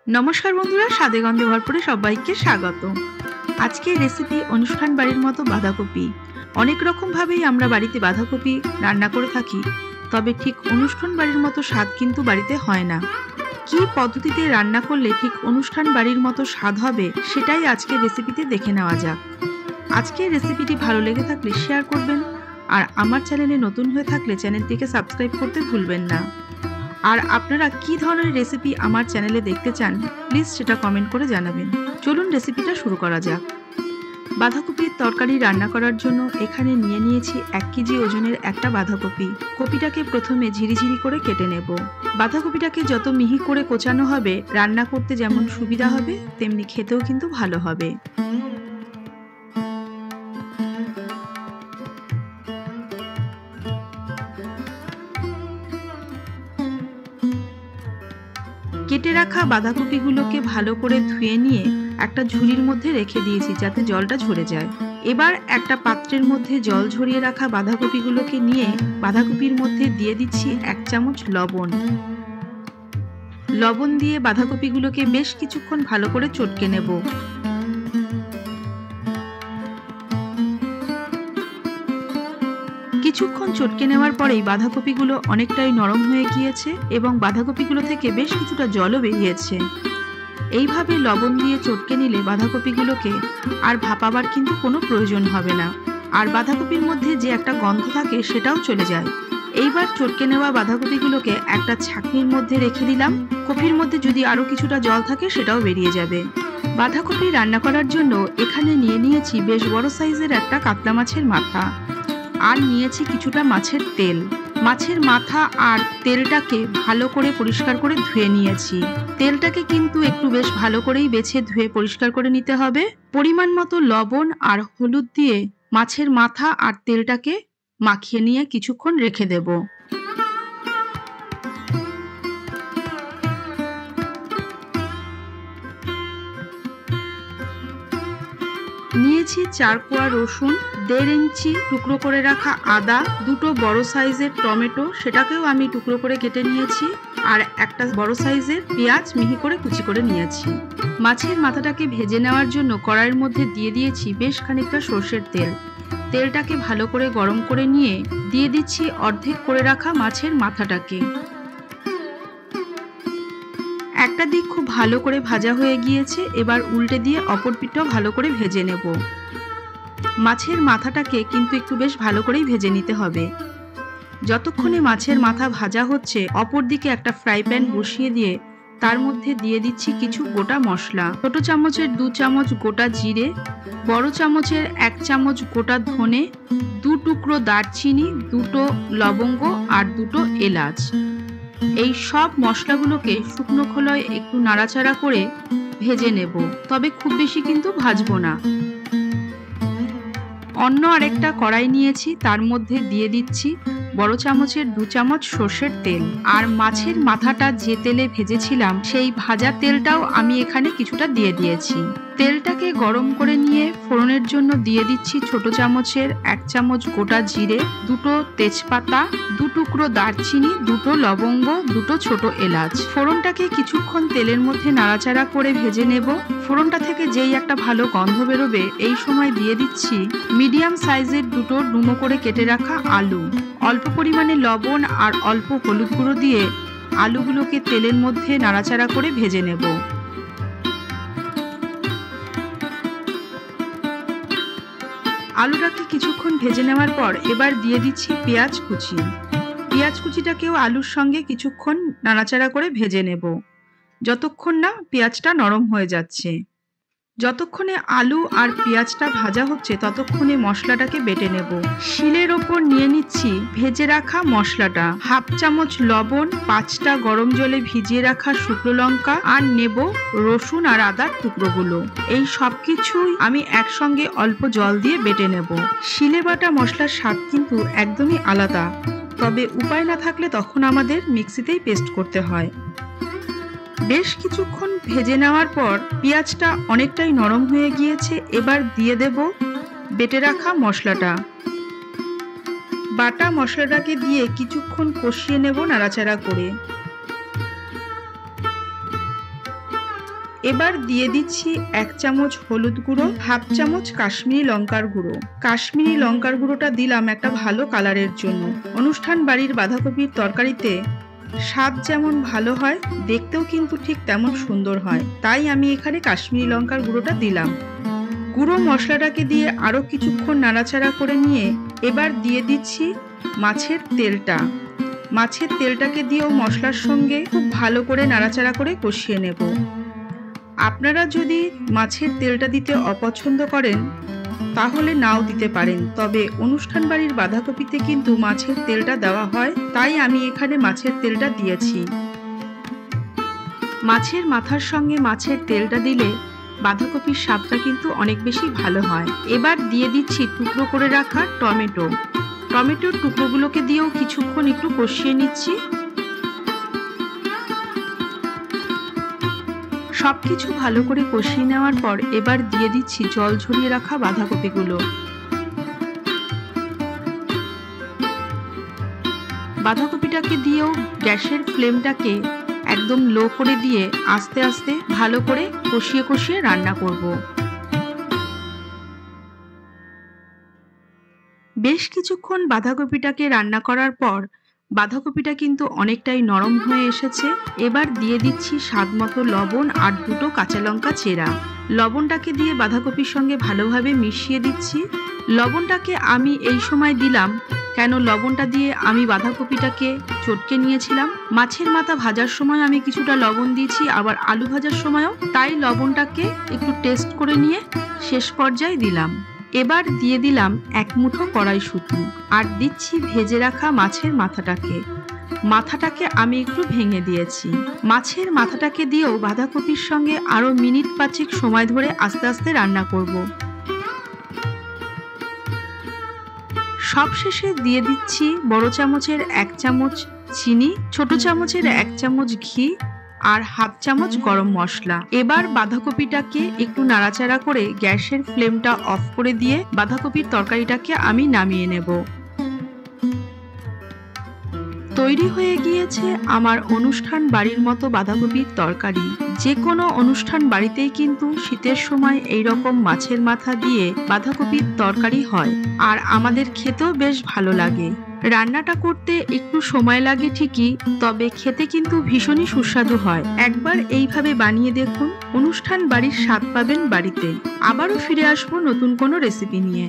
নমস্কার বন্ধুরা, স্বাদে গন্ধে ভরপুরে সবাইকে স্বাগত। আজকের রেসিপি অনুষ্ঠান বাড়ির মতো বাঁধাকপি। অনেক রকম ভাবেই আমরা বাড়িতে বাঁধাকপি রান্না করে থাকি, তবে ঠিক অনুষ্ঠান বাড়ির মতো স্বাদ কিন্তু বাড়িতে হয় না। কি পদ্ধতিতে রান্না করলে ঠিক অনুষ্ঠান বাড়ির মতো স্বাদ হবে, সেটাই আজকের রেসিপিতে দেখে নেওয়া যাক। আজকের রেসিপিটি ভালো লেগে থাকলে শেয়ার করবেন, আর আমার চ্যানেলে নতুন হয়ে থাকলে চ্যানেলটিকে সাবস্ক্রাইব করতে ভুলবেন না। আর আপনারা কি ধরনের রেসিপি আমার চ্যানেলে দেখতে চান, প্লিজ সেটা কমেন্ট করে জানাবেন। চলুন রেসিপিটা শুরু করা যাক। বাঁধাকপির তরকারি রান্না করার জন্য এখানে নিয়ে নিয়েছি 1 কেজি ওজনের একটা বাঁধাকপি। কপিটাকে প্রথমে ঝিরিঝিরি করে কেটে নেব। বাঁধাকপিটাকে যত মিহি করে কোচানো হবে, রান্না করতে যেমন সুবিধা হবে, তেমনি খেতেও কিন্তু ভালো হবে। কেটে রাখা বাঁধাকপিগুলোকে ভালো করে ধুয়ে নিয়ে একটা ঝুড়ির মধ্যে রেখে দিয়েছি, যাতে জলটা ঝরে যায়। এবার একটা পাত্রের মধ্যে জল ঝরিয়ে রাখা বাঁধাকপিগুলোকে নিয়ে বাঁধাকপির মধ্যে দিয়ে দিচ্ছি 1 চামচ লবণ। লবণ দিয়ে বাঁধাকপিগুলোকে বেশ কিছুক্ষণ ভালো করে চটকে নেব। কিছুক্ষণ চটকে নেওয়ার পরেই বাঁধাকপিগুলো অনেকটাই নরম হয়ে গিয়েছে এবং বাঁধাকপিগুলো থেকে বেশ কিছুটা জলও বেরিয়েছে। এইভাবে লবণ দিয়ে চটকে নিলে বাঁধাকপিগুলোকে আর ভাপাবার কিন্তু কোনো প্রয়োজন হবে না, আর বাঁধাকপির মধ্যে যে একটা গন্ধ থাকে সেটাও চলে যায়। এইবার চটকে নেওয়া বাঁধাকপিগুলোকে একটা ছাঁকনির মধ্যে রেখে দিলাম। কপির মধ্যে যদি আরও কিছুটা জল থাকে সেটাও বেরিয়ে যাবে। বাঁধাকপি রান্না করার জন্য এখানে নিয়ে নিয়েছি বেশ বড় সাইজের একটা কাতলা মাছের মাথা, আর নিয়েছি কিছুটা মাছের তেল। মাছের মাথা আর তেলটাকে ভালো করে পরিষ্কার করে ধুয়ে নিয়েছি। তেলটাকে কিন্তু একটু বেশ ভালো করেই বেছে ধুয়ে পরিষ্কার করে নিতে হবে। পরিমাণ মতো লবণ আর হলুদ দিয়ে মাছের মাথা আর তেলটাকে মাখিয়ে নিয়ে কিছুক্ষণ রেখে দেব। নিয়েছি 4 কোয়া রসুন, 1.5 ইঞ্চি টুকরো করে রাখা আদা, 2টো বড় সাইজের টমেটো, সেটাকেও আমি টুকরো করে কেটে নিয়েছি, আর একটা বড় সাইজের পেঁয়াজ মিহি করে কুচি করে নিয়েছি। মাছের মাথাটাকে ভেজে নেওয়ার জন্য কড়াইয়ের মধ্যে দিয়ে দিয়েছি বেশ খানিকটা সর্ষের তেল। তেলটাকে ভালো করে গরম করে নিয়ে দিয়ে দিচ্ছি অর্ধেক করে রাখা মাছের মাথাটাকে। একটা দিক খুব ভালো করে ভাজা হয়ে গিয়েছে, এবার উল্টে দিয়ে অপর পিঠটাও ভালো করে ভেজে নেব। মাছের মাথাটাকে কিন্তু একটু বেশ ভালো করেই ভেজে নিতে হবে। যতক্ষণে মাছের মাথা ভাজা হচ্ছে, অপর দিকে একটা ফ্রাই প্যান বসিয়ে দিয়ে তার মধ্যে দিয়ে দিচ্ছি কিছু গোটা মশলা। ছোট চামচের 2 চামচ গোটা জিরে, বড় চামচের 1 চামচ গোটা ধনে, 2 টুকরো দারচিনি, 2টো লবঙ্গ আর 2টো এলাচ। এই সব মশলাগুলোকে শুকনো খোলায় একটু নাড়াচাড়া করে ভেজে নেব, তবে খুব বেশি কিন্তু ভাজবো না। অন্য আরেকটা কড়াই নিয়েছি, তার মধ্যে দিয়ে দিচ্ছি বড় চামচের 2 চামচ সর্ষের তেল, আর মাছের মাথাটা যে তেলে ভেজেছিলাম সেই ভাজা তেলটাও আমি এখানে কিছুটা দিয়ে দিয়েছি। তেলটাকে গরম করে নিয়ে ফোড়নের জন্য দিয়ে দিচ্ছি ছোট চামচের 1 চামচ গোটা জিরে, 2টো তেজপাতা, 2 টুকরো দারচিনি, 2টো লবঙ্গ, 2টো ছোট এলাচ। ফোড়নটাকে কিছুক্ষণ তেলের মধ্যে নাড়াচাড়া করে ভেজে নেব। ফোড়নটা থেকে যেই একটা ভালো গন্ধ বেরোবে, এই সময় দিয়ে দিচ্ছি মিডিয়াম সাইজের 2টো ডুমো করে কেটে রাখা আলু। অল্প পরিমাণে লবণ আর অল্প হলুদ গুঁড়ো দিয়ে আলুগুলোকে তেলের মধ্যে নাড়াচাড়া করে ভেজে নেব। আলুটাকে কিছুক্ষণ ভেজে নেওয়ার পর এবার দিয়ে দিচ্ছি পেঁয়াজ কুচি। পেঁয়াজ কুচিটাকেও আলুর সঙ্গে কিছুক্ষণ নাড়াচাড়া করে ভেজে নেব, যতক্ষণ না পেঁয়াজটা নরম হয়ে যাচ্ছে। যতক্ষণে আলু আর পেঁয়াজটা ভাজা হচ্ছে, ততক্ষণে মশলাটাকে বেটে নেব। শিলের ওপর নিয়ে নিচ্ছি ভেজে রাখা মশলাটা, 1/2 চামচ লবণ, 5টা গরম জলে ভিজিয়ে রাখা শুকনো লঙ্কা, আর নেব রসুন আর আদার টুকরোগুলো। এই সব কিছুই আমি একসঙ্গে অল্প জল দিয়ে বেটে নেব। শিলে বাটা মশলার স্বাদ কিন্তু একদমই আলাদা, তবে উপায় না থাকলে তখন আমাদের মিক্সিতেই পেস্ট করতে হয়। বেশ কিছুক্ষণ ভেজে নেওয়ার পর পেঁয়াজটা অনেকটাই নরম হয়ে গিয়েছে, এবার দিয়ে দেব বেটে রাখা মশলাটা। বাটা মশলাটাকে দিয়ে কিছুক্ষণ কষিয়ে নেব নাড়াচাড়া করে। এবার দিয়ে দিচ্ছি 1 চামচ হলুদ গুঁড়ো, হাফ চামচ কাশ্মীরি লঙ্কার গুঁড়ো। কাশ্মীরি লঙ্কার গুঁড়োটা দিলাম একটা ভালো কালারের জন্য। অনুষ্ঠান বাড়ির বাঁধাকপির তরকারিতে স্বাদ যেমন ভালো হয়, দেখতেও কিন্তু ঠিক তেমন সুন্দর হয়, তাই আমি এখানে কাশ্মীরি লঙ্কার গুঁড়োটা দিলাম। গুঁড়ো মশলাটাকে দিয়ে আরো কিছুক্ষণ নাড়াচাড়া করে নিয়ে এবার দিয়ে দিচ্ছি মাছের তেলটা। মাছের তেলটাকে দিয়েও মশলার সঙ্গে খুব ভালো করে নাড়াচাড়া করে কষিয়ে নেব। আপনারা যদি মাছের তেলটা দিতে অপছন্দ করেন তাহলে নাও দিতে পারেন, তবে অনুষ্ঠান বাড়ির বাঁধাকপিতে কিন্তু মাছের তেলটা দেওয়া হয়, তাই আমি এখানে মাছের তেলটা দিয়েছি। মাছের মাথার সঙ্গে মাছের তেলটা দিলে বাঁধাকপির স্বাদটা কিন্তু অনেক বেশি ভালো হয়। এবার দিয়ে দিচ্ছি টুকরো করে রাখা টমেটো। টমেটোর টুকরোগুলোকে দিয়েও কিছুক্ষণ একটু কষিয়ে নিচ্ছি। সবকিছু ভালো করে কষিয়ে নেওয়ার পর এবার দিয়ে দিচ্ছি জল ঝরিয়ে রাখা বাঁধাকপিগুলো। বাঁধাকপিটাকে দিয়েও গ্যাসের ফ্লেমটাকে একদম লো করে দিয়ে আস্তে আস্তে ভালো করে কষিয়ে কষিয়ে রান্না করব। বেশ কিছুক্ষণ বাঁধাকপিটাকে রান্না করার পর বাঁধাকপিটা কিন্তু অনেকটাই নরম হয়ে এসেছে। এবার দিয়ে দিচ্ছি স্বাদ মতো লবণ আর 2টো কাঁচা লঙ্কা চেরা। লবণটাকে দিয়ে বাঁধাকপির সঙ্গে ভালোভাবে মিশিয়ে দিচ্ছি। লবণটাকে আমি এই সময় দিলাম কেন, লবণটা দিয়ে আমি বাঁধাকপিটাকে চটকে নিয়েছিলাম। মাছের মাথা ভাজার সময় আমি কিছুটা লবণ দিয়েছি, আবার আলু ভাজার সময়ও, তাই লবণটাকে একটু টেস্ট করে নিয়ে শেষ পর্যায়ে দিলাম। এবার দিয়ে দিলাম 1 মুঠো কড়াইশুঁটি আর দিচ্ছি ভেজে রাখা মাছের মাথাটাকে। মাথাটাকে আমি একটু ভেঙে দিয়েছি। মাছের মাথাটাকে দিয়েও বাঁধাকপির সঙ্গে আরো মিনিট 5 সময় ধরে আস্তে আস্তে রান্না করব। সবশেষে দিয়ে দিচ্ছি বড় চামচের 1 চামচ চিনি, ছোট চামচের 1 চামচ ঘি আর হাফ চামচ গরম মশলা। এবার বাঁধাকপিটাকে একটু নাড়াচাড়া করে গ্যাসের ফ্লেমটা অফ করে দিয়ে বাঁধাকপির তরকারিটাকে আমি নামিয়ে নেব। তৈরি হয়ে গিয়েছে আমার অনুষ্ঠান বাড়ির মতো বাঁধাকপির তরকারি। যে কোনো অনুষ্ঠান বাড়িতেই কিন্তু শীতের সময় এইরকম মাছের মাথা দিয়ে বাঁধাকপির তরকারি হয়, আর আমাদের খেতেও বেশ ভালো লাগে। রান্নাটা করতে একটু সময় লাগে ঠিকই, তবে খেতে কিন্তু ভীষণই সুস্বাদু হয়। একবার এইভাবে বানিয়ে দেখুন, অনুষ্ঠান বাড়ির স্বাদ পাবেন বাড়িতে। আবারও ফিরে আসবো নতুন কোনো রেসিপি নিয়ে।